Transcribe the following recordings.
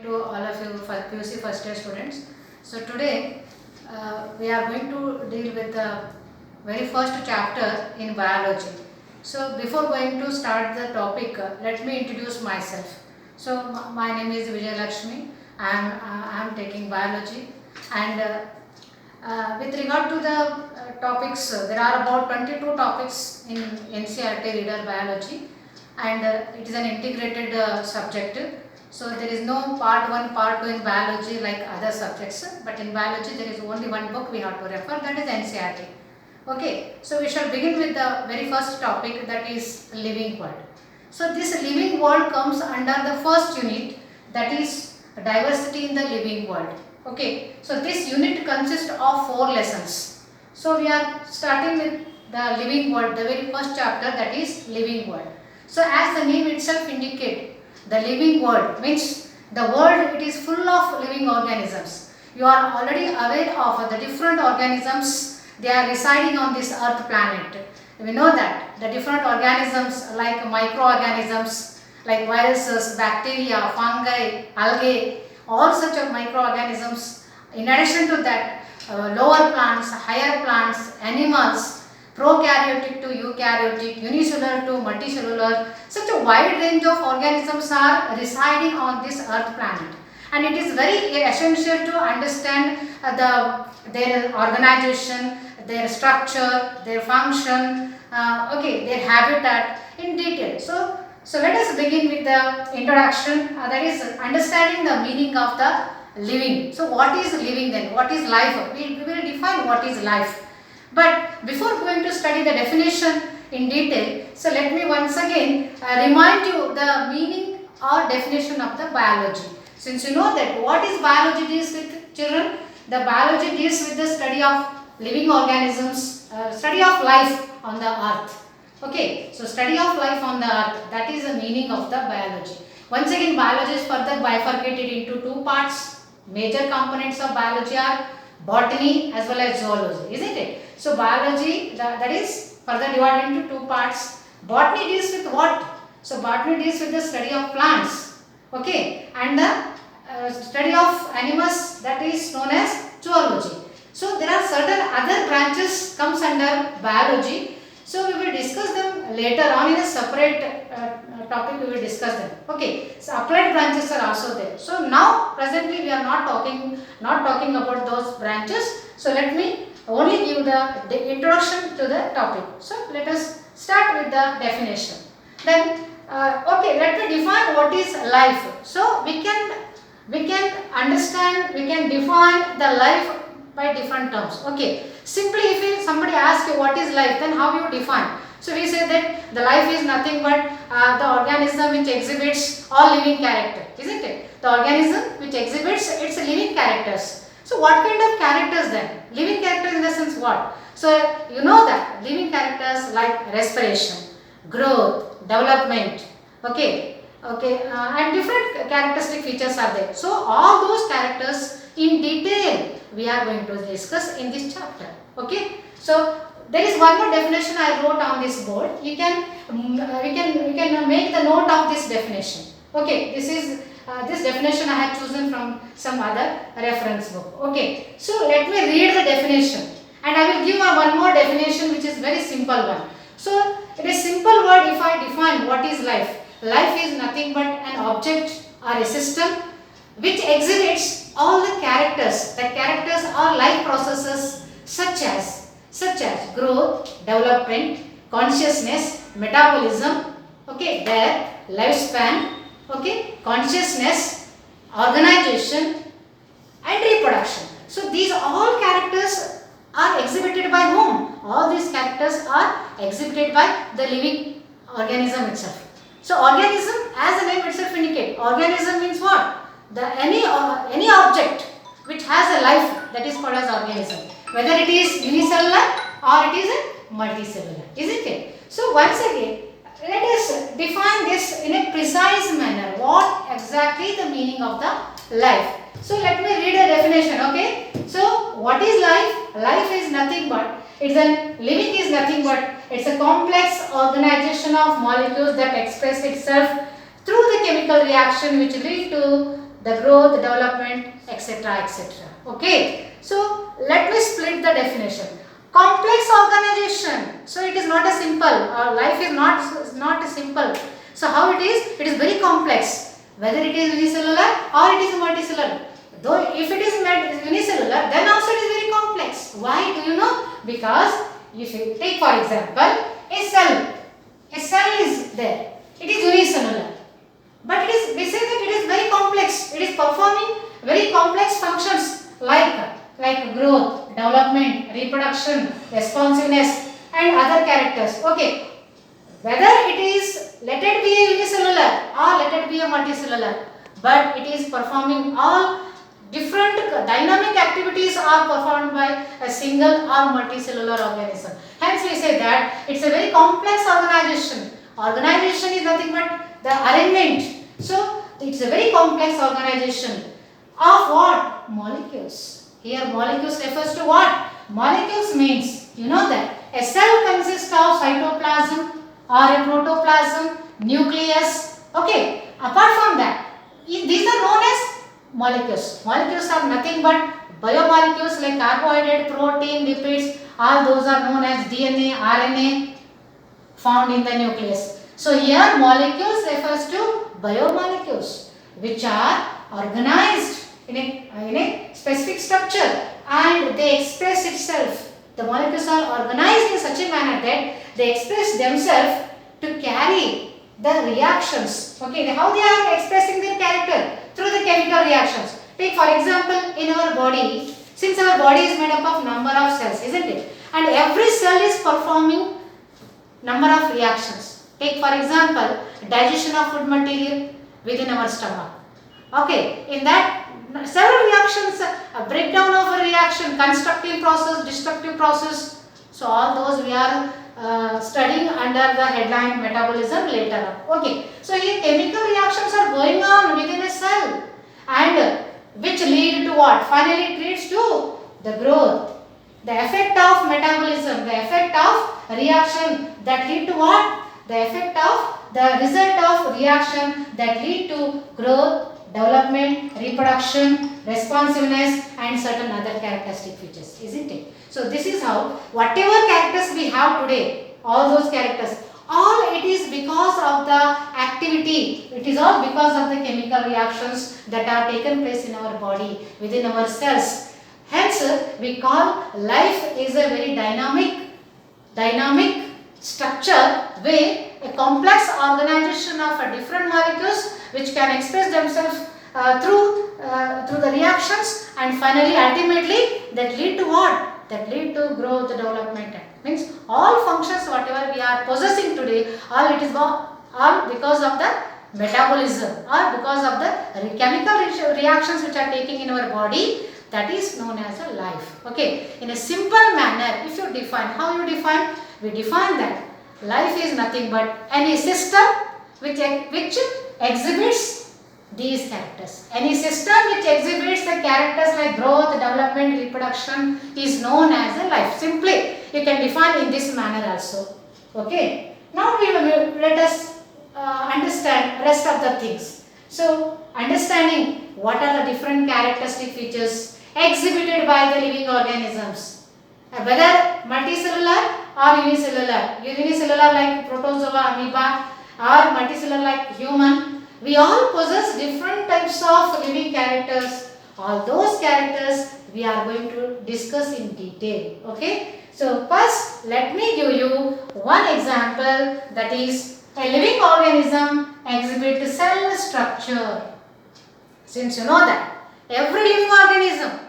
to all of you QC first year students. So today we are going to deal with the very first chapter in biology. So before going to start the topic, let me introduce myself. So my name is Vijay Lakshmi. I am taking biology, and with regard to the topics, there are about 22 topics in NCERT Reader Biology, and it is an integrated subject. So there is no part 1, part 2 in biology like other subjects, but in biology there is only one book we have to refer, that is NCERT. Okay, so we shall begin with the very first topic, that is living world. So this living world comes under the first unit, that is diversity in the living world. Okay, so this unit consists of 4 lessons. So we are starting with the living world, the very first chapter, that is living world. So as the name itself indicates, the living world means the world, it is full of living organisms. You are already aware of the different organisms, they are residing on this earth planet. We know that the different organisms like microorganisms, like viruses, bacteria, fungi, algae, all such of microorganisms. In addition to that, lower plants, higher plants, animals, prokaryotic to eukaryotic, unicellular to multicellular, such a wide range of organisms are residing on this earth planet. And it is very essential to understand their organization, their structure, their function, their habitat in detail. So let us begin with the introduction, that is understanding the meaning of the living. So what is living then? What is life? We will define what is life. But before going to study the definition in detail, so let me once again remind you the meaning or definition of the biology. Since you know that what is biology deals with, children, the biology deals with the study of living organisms, study of life on the earth. Okay, so study of life on the earth, that is the meaning of the biology. Once again, biology is further bifurcated into 2 parts. Major components of biology are botany as well as zoology, isn't it? So biology, that is further divided into 2 parts. Botany deals with what? So botany deals with the study of plants, okay, and the study of animals, that is known as zoology. So there are certain other branches comes under biology. So we will discuss them later on in a separate topic. We will discuss them. Okay. So applied branches are also there. So now presently we are not talking about those branches. So let me only give the introduction to the topic. So let us start with the definition. Then let me define what is life. So we can understand, we can define the life by different terms. Okay. Simply if somebody asks you what is life, then how you define? So we say that the life is nothing but the organism which exhibits all living character, isn't it? The organism which exhibits its living characters. So what kind of characters then? Living characters in the sense what? So you know that living characters like respiration, growth, development, and different characteristic features are there. So all those characters in detail we are going to discuss in this chapter. Okay. So there is one more definition I wrote on this board. You can make the note of this definition. Okay. This definition I have chosen from some other reference book. Okay. So let me read the definition, and I will give one more definition which is very simple one. So it is simple word if I define what is life. Life is nothing but an object or a system which exhibits all the characters. The characters are life processes such as growth, development, consciousness, metabolism, their lifespan, consciousness, organization and reproduction. So these all characters are exhibited by whom? All these characters are exhibited by the living organism itself. So organism, as the name itself indicates, organism means what? Any object which has a life, that is called as organism, whether it is unicellular or it is multicellular, isn't it? So once again, let us define this in a precise manner. What exactly the meaning of the life? So let me read a definition. Okay. So what is life? Life is nothing but living is nothing but it's a complex organization of molecules that express itself through the chemical reaction which lead to the growth, development, etc., etc. Okay. So let me split the definition. Complex organization. So it is not a simple. Our life is not a simple. So how it is? It is very complex. Whether it is unicellular or it is multicellular. Though if it is unicellular, then also it is very complex. Why do you know? Because if you take for example a cell is there. It is unicellular. But we say that it is very complex. It is performing very complex functions like growth, development, reproduction, responsiveness and other characters. Okay. Whether it is, let it be a unicellular or let it be a multicellular, but it is performing all different dynamic activities are performed by a single or multicellular organism. Hence we say that it's a very complex organization. Organization is nothing but the arrangement. So it's a very complex organization of what? Molecules. Here molecules refers to what? Molecules means, you know that a cell consists of cytoplasm or a protoplasm, nucleus. Okay. Apart from that, these are known as molecules. Molecules are nothing but biomolecules like carbohydrate, protein, lipids. All those are known as DNA, RNA found in the nucleus. So here molecules refers to biomolecules which are organized in a specific structure and they express itself. The molecules are organized in such a manner that they express themselves to carry the reactions. Okay, how they are expressing their character? Through the chemical reactions. Take for example in our body, since our body is made up of number of cells, isn't it? And every cell is performing number of reactions. Take for example digestion of food material within our stomach. Okay, in that several reactions, a breakdown of a reaction, constructive process, destructive process. So all those we are studying under the headline metabolism later on. Okay, so here chemical reactions are going on within a cell and which lead to what? Finally it leads to the growth. The effect of metabolism, the effect of reaction that lead to what? The effect of the result of reaction that lead to growth, development, reproduction, responsiveness and certain other characteristic features, isn't it? So this is how whatever characters we have today, all those characters, all it is because of the activity, it is all because of the chemical reactions that are taken place in our body, within our cells. Hence, we call life is a very dynamic structure where a complex organization of different molecules which can express themselves through the reactions and finally ultimately that lead to what? That lead to growth, development. Means all functions whatever we are possessing today, all it is all because of the metabolism or because of the chemical reactions which are taking in our body, that is known as a life. Okay, in a simple manner if you define, how you define? We define that life is nothing but any system which exhibits these characters. Any system which exhibits the characters like growth, development, reproduction is known as a life. Simply you can define in this manner also. Okay. Now we will let us understand rest of the things. So understanding what are the different characteristic features exhibited by the living organisms, whether multicellular or unicellular. Unicellular like protozoa, amoeba, or multicellular like human. We all possess different types of living characters. All those characters we are going to discuss in detail. Okay. So first let me give you one example, that is a living organism exhibits cell structure. Since you know that every living organism,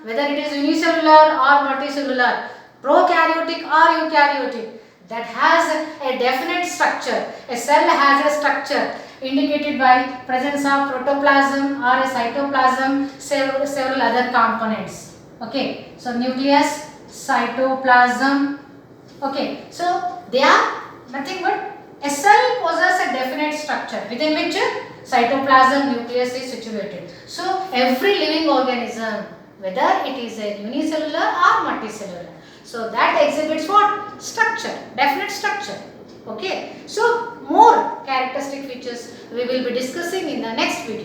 whether it is unicellular or multicellular, prokaryotic or eukaryotic, that has a definite structure. A cell has a structure indicated by presence of protoplasm or a cytoplasm, several other components. Okay, so nucleus, cytoplasm. Okay, so they are nothing but a cell possesses a definite structure within which cytoplasm nucleus is situated. So every living organism, whether it is a unicellular or multicellular, so that exhibits what? Structure, definite structure. Okay, so more characteristic features we will be discussing in the next video.